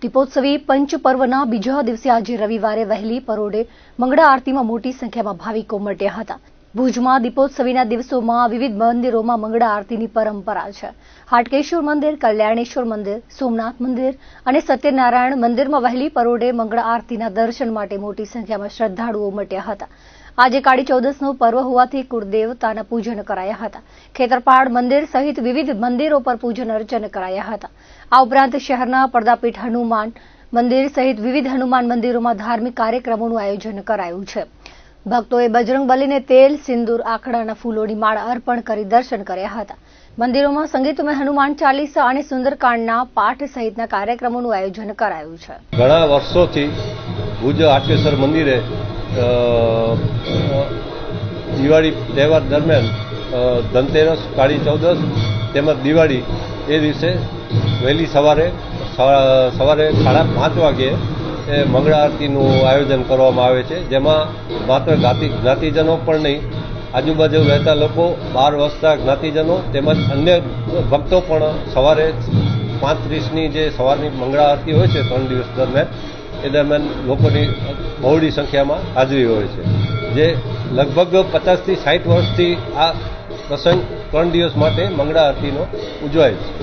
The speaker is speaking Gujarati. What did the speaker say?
દીપોત્સવી પંચ પર્વના બીજા દિવસે આજે રવિવારે વહેલી પરોઢે મંગળા આરતીમાં મોટી સંખ્યામાં ભાવિકો ઉમટ્યા હતા। ભુજમાં દીપોત્સવીના દિવસોમાં વિવિધ મંદિરોમાં મંગળા આરતીની પરંપરા છે। હાટકેશ્વર મંદિર, કલ્યાણેશ્વર મંદિર, સોમનાથ મંદિર અને સત્યનારાયણ મંદિરમાં વહેલી પરોઢે મંગળા આરતીના દર્શન માટે મોટી સંખ્યામાં શ્રદ્ધાળુઓ ઉમટ્યા હતા। આજે કાળી ચૌદસનો પર્વ હોવાથી કુળદેવતાના પૂજન કરાયા હતા। ખેતરપાળ મંદિર સહિત વિવિધ મંદિરો પર પૂજન અર્ચન કરાયા હતા। આ ઉપરાંત શહેરના પડદાપીઠ હનુમાન મંદિર સહિત વિવિધ હનુમાન મંદિરોમાં ધાર્મિક કાર્યક્રમોનું આયોજન કરાયું છે। ભક્તોએ બજરંગબલીને તેલ, સિંદૂર, આખડાના ફૂલોની માળા અર્પણ કરી દર્શન કર્યા હતા। મંદિરોમાં સંગીતમય હનુમાન ચાલીસા અને સુંદરકાંડના પાઠ સહિતના કાર્યક્રમોનું આયોજન કરાયું છે। ઘણા વર્ષોથી ભુજ હાટકેશ્વર મંદિરે દિવાળી તહેવાર દરમિયાન ધનતેરસ, કાળી ચૌદસ તેમજ દિવાળી એ દિવસે વહેલી સવારે 5:30 વાગ્યે મંગળા આરતીનું આયોજન કરવામાં આવે છે, જેમાં માત્ર જ્ઞાતિજનો પણ નહીં, આજુબાજુ રહેતા લોકો, બહાર વસતા જ્ઞાતિજનો તેમજ અન્ય ભક્તો પણ સવારે 5:30ની જે સવારની મંગળા આરતી હોય છે 3 દિવસ દરમિયાન, એ દરમિયાન લોકોની બહોળી સંખ્યામાં હાજરી હોય છે, જે લગભગ 50 થી 60 વર્ષથી આ પ્રસંગ 3 દિવસ માટે મંગળા આરતીનો ઉજવાય છે।